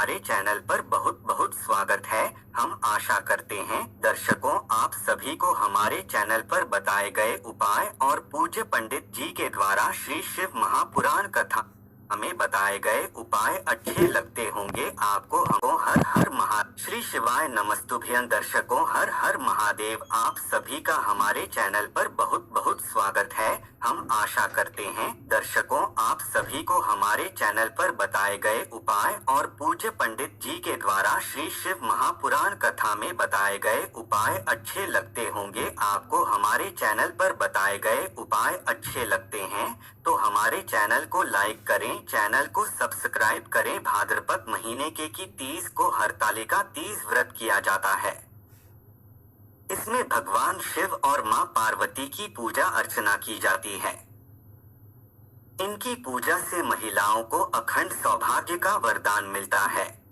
हमारे चैनल पर बहुत बहुत स्वागत है। हम आशा करते हैं दर्शकों आप सभी को हमारे चैनल पर बताए गए उपाय और पूज्य पंडित जी के द्वारा श्री शिव महापुराण कथा हमें बताए गए उपाय अच्छे लगते होंगे। आपको हमको हर हर महा श्री शिवाय नमस्तुभ्यं। दर्शकों हर हर महादेव। आप सभी का हमारे चैनल पर बहुत बहुत स्वागत है। हम आशा करते हैं दर्शकों आप सभी को हमारे चैनल पर बताए गए उपाय और पूज्य पंडित जी के द्वारा श्री शिव महापुराण कथा में बताए गए उपाय अच्छे लगते होंगे। आपको हमारे चैनल पर बताए गए उपाय अच्छे लगते हैं तो हमारे चैनल को लाइक करें, चैनल को सब्सक्राइब करें। भाद्रपद महीने के की 30 को हरतालिका तीज व्रत किया जाता है। इसमें भगवान शिव और मां पार्वती की पूजा अर्चना की जाती है। इनकी पूजा से महिलाओं को अखंड सौभाग्य का वरदान मिलता है।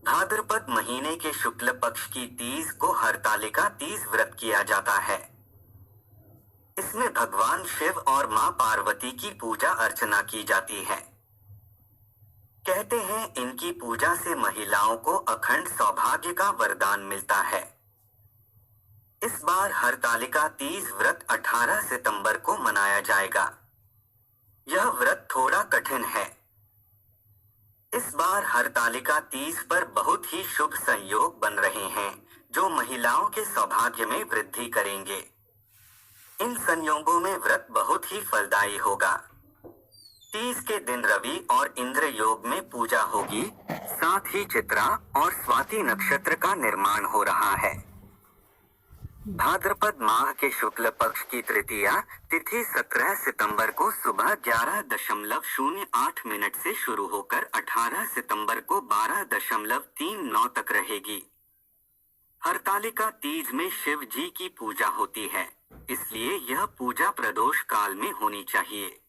भाद्रपद महीने के शुक्ल पक्ष की तीज को हरतालिका तीज व्रत किया जाता है। इसमें भगवान शिव और मां पार्वती की पूजा अर्चना की जाती है। कहते हैं इनकी पूजा से महिलाओं को अखंड सौभाग्य का वरदान मिलता है। इस बार हरतालिका तीज व्रत 18 सितंबर को मनाया जाएगा। यह व्रत थोड़ा कठिन है। इस बार हरतालिका तीज पर बहुत ही शुभ संयोग बन रहे हैं जो महिलाओं के सौभाग्य में वृद्धि करेंगे। इन संयोगों में व्रत बहुत ही फलदायी होगा। तीज के दिन रवि और इंद्र योग में पूजा होगी। साथ ही चित्रा और स्वाति नक्षत्र का निर्माण हो रहा है। भाद्रपद माह के शुक्ल पक्ष की तृतीया तिथि 17 सितंबर को सुबह 11:08 से शुरू होकर 18 सितंबर को 12:39 तक रहेगी। हरतालिका तीज में शिव जी की पूजा होती है, इसलिए यह पूजा प्रदोष काल में होनी चाहिए।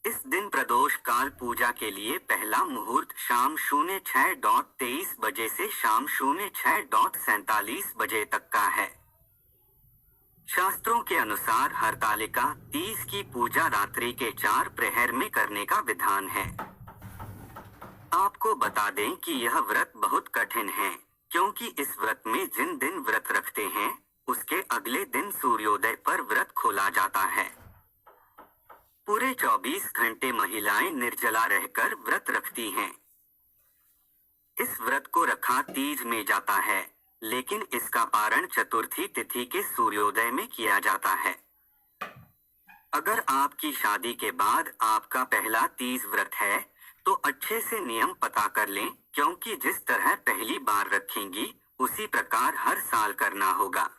इस दिन प्रदोष काल पूजा के लिए पहला मुहूर्त शाम 06:23 बजे से शाम 06:47 बजे तक का है। शास्त्रों के अनुसार हरतालिका तीज की पूजा रात्रि के 4 प्रहर में करने का विधान है। आपको बता दें कि यह व्रत बहुत कठिन है, क्योंकि इस व्रत में जिन दिन व्रत रखते हैं उसके अगले दिन सूर्योदय पर व्रत खोला जाता है। पूरे 24 घंटे महिलाएं निर्जला रहकर व्रत रखती हैं। इस व्रत को रखा तीज में जाता है, लेकिन इसका पारण चतुर्थी तिथि के सूर्योदय में किया जाता है। अगर आपकी शादी के बाद आपका पहला तीज व्रत है तो अच्छे से नियम पता कर लें, क्योंकि जिस तरह पहली बार रखेंगी उसी प्रकार हर साल करना होगा।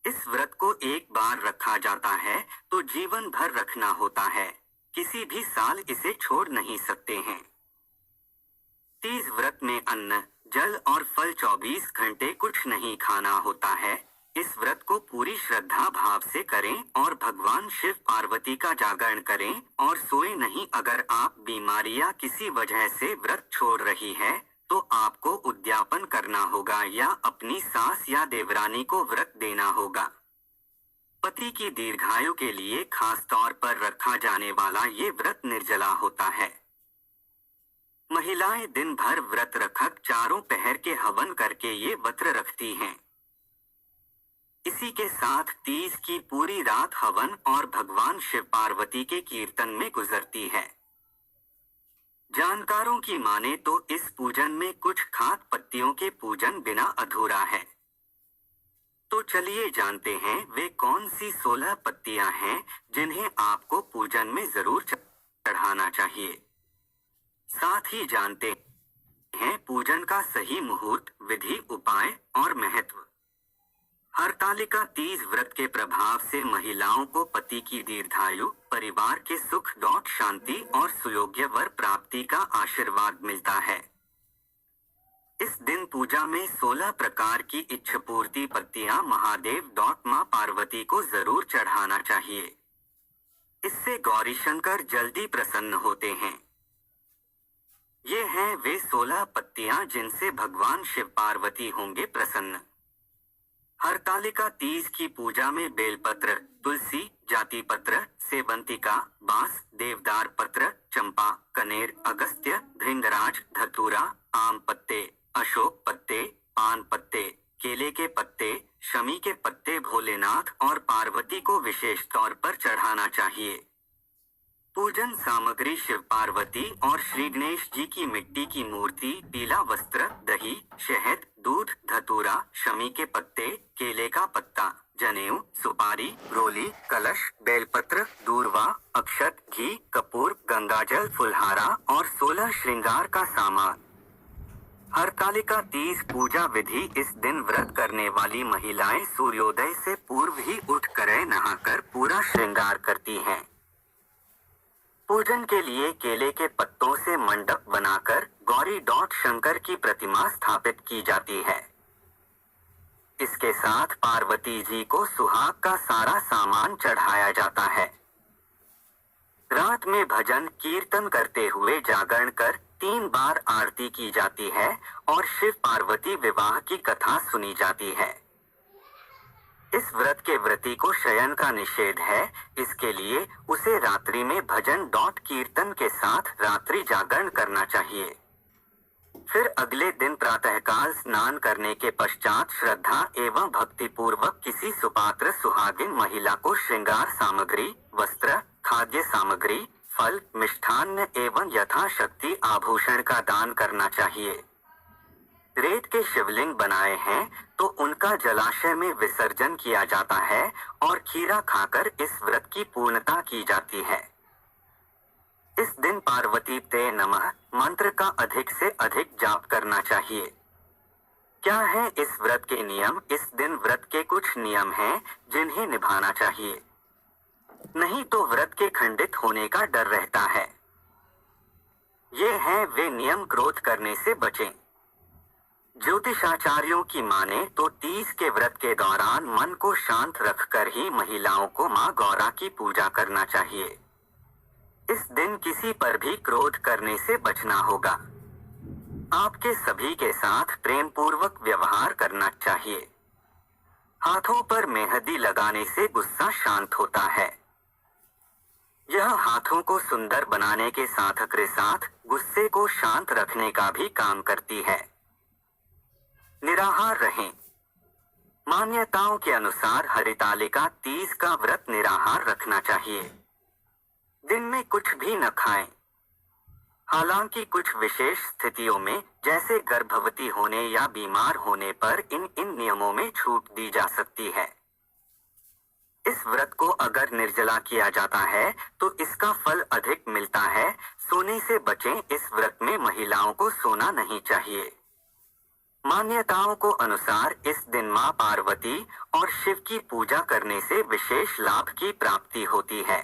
इस व्रत को एक बार रखा जाता है तो जीवन भर रखना होता है, किसी भी साल इसे छोड़ नहीं सकते हैं। तीज व्रत में अन्न, जल और फल 24 घंटे कुछ नहीं खाना होता है। इस व्रत को पूरी श्रद्धा भाव से करें और भगवान शिव पार्वती का जागरण करें और सोए नहीं। अगर आप बीमारी या किसी वजह से व्रत छोड़ रही है तो आपको उद्यापन करना होगा या अपनी सास या देवरानी को व्रत देना होगा। पति की दीर्घायु के लिए खास तौर पर रखा जाने वाला ये व्रत निर्जला होता है। महिलाएं दिन भर व्रत रखकर चारों पहर के हवन करके ये व्रत रखती हैं। इसी के साथ तीज की पूरी रात हवन और भगवान शिव पार्वती के कीर्तन में गुजरती है। जानकारों की माने तो इस पूजन में कुछ खास पत्तियों के पूजन बिना अधूरा है। तो चलिए जानते हैं वे कौन सी 16 पत्तियां हैं जिन्हें आपको पूजन में जरूर चढ़ाना चाहिए। साथ ही जानते हैं पूजन का सही मुहूर्त, विधि, उपाय और महत्व। हरतालिका तीज व्रत के प्रभाव से महिलाओं को पति की दीर्घायु, परिवार के सुख, शांति और सुयोग्य वर प्राप्ति का आशीर्वाद मिलता है। इस दिन पूजा में 16 प्रकार की इच्छापूर्ति पत्तियां महादेव मां पार्वती को जरूर चढ़ाना चाहिए। इससे गौरीशंकर जल्दी प्रसन्न होते हैं। ये हैं वे 16 पत्तियां जिनसे भगवान शिव पार्वती होंगे प्रसन्न। हरतालिका तीज की पूजा में बेलपत्र, तुलसी, जाति पत्र, सेवंतिका, बांस, देवदार पत्र, चंपा, कनेर, अगस्त्य, भृंगराज, धतूरा, आम पत्ते, अशोक पत्ते, पान पत्ते, केले के पत्ते, शमी के पत्ते भोलेनाथ और पार्वती को विशेष तौर पर चढ़ाना चाहिए। पूजन सामग्री शिव पार्वती और श्री गणेश जी की मिट्टी की मूर्ति, पीला वस्त्र, दही, शहद, दूध, धतूरा, शमी के पत्ते, केले का पत्ता, जनेऊ, सुपारी, रोली, कलश, बेलपत्र, दूर्वा, अक्षत, घी, कपूर, गंगाजल, फुलहारा और 16 श्रृंगार का सामान। हरतालिका तीज पूजा विधि। इस दिन व्रत करने वाली महिलाएं सूर्योदय से पूर्व ही उठकर नहाकर पूरा श्रृंगार करती हैं। पूजन के लिए केले के पत्तों से मंडप बनाकर गौरी शंकर की प्रतिमा स्थापित की जाती है। इसके साथ पार्वती जी को सुहाग का सारा सामान चढ़ाया जाता है। रात में भजन कीर्तन करते हुए जागरण कर 3 बार आरती की जाती है और शिव पार्वती विवाह की कथा सुनी जाती है। इस व्रत के व्रती को शयन का निषेध है, इसके लिए उसे रात्रि में भजन कीर्तन के साथ रात्रि जागरण करना चाहिए। फिर अगले दिन प्रातःकाल स्नान करने के पश्चात श्रद्धा एवं भक्ति पूर्वक किसी सुपात्र सुहागिन महिला को श्रृंगार सामग्री, वस्त्र, खाद्य सामग्री, फल, मिष्ठान्न एवं यथाशक्ति आभूषण का दान करना चाहिए। रेत के शिवलिंग बनाए हैं तो उनका जलाशय में विसर्जन किया जाता है और खीरा खाकर इस व्रत की पूर्णता की जाती है। इस दिन पार्वती ते नमः मंत्र का अधिक से अधिक जाप करना चाहिए। क्या है इस व्रत के नियम? इस दिन व्रत के कुछ नियम हैं जिन्हें निभाना चाहिए, नहीं तो व्रत के खंडित होने का डर रहता है। ये हैं वे नियम। क्रोध करने से बचें। ज्योतिषाचार्यों की माने तो तीज के व्रत के दौरान मन को शांत रखकर ही महिलाओं को मां गौरा की पूजा करना चाहिए। इस दिन किसी पर भी क्रोध करने से बचना होगा। आपके सभी के साथ प्रेम पूर्वक व्यवहार करना चाहिए। हाथों पर मेहंदी लगाने से गुस्सा शांत होता है। यह हाथों को सुंदर बनाने के साथ गुस्से को शांत रखने का भी काम करती है। निराहार रहें। मान्यताओं के अनुसार हरितालिका तीज का व्रत निराहार रखना चाहिए। दिन में कुछ भी न खाएं। हालांकि कुछ विशेष स्थितियों में जैसे गर्भवती होने या बीमार होने पर इन नियमों में छूट दी जा सकती है। इस व्रत को अगर निर्जला किया जाता है तो इसका फल अधिक मिलता है। सोने से बचें। इस व्रत में महिलाओं को सोना नहीं चाहिए। मान्यताओं को अनुसार इस दिन मां पार्वती और शिव की पूजा करने से विशेष लाभ की प्राप्ति होती है।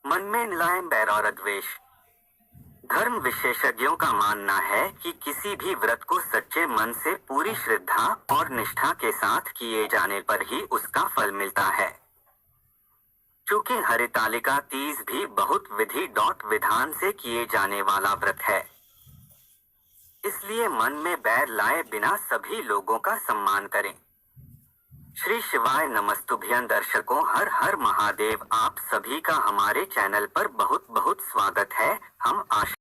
मन में न लाएं बैर और द्वेष। धर्म विशेषज्ञों का मानना है कि किसी भी व्रत को सच्चे मन से पूरी श्रद्धा और निष्ठा के साथ किए जाने पर ही उसका फल मिलता है। चूंकि हरितालिका तीज भी बहुत विधि विधान से किए जाने वाला व्रत है, इसलिए मन में बैर लाए बिना सभी लोगों का सम्मान करें। श्री शिवाय नमस्तुभ्यं। दर्शकों, हर हर महादेव। आप सभी का हमारे चैनल पर बहुत बहुत स्वागत है। हम आशा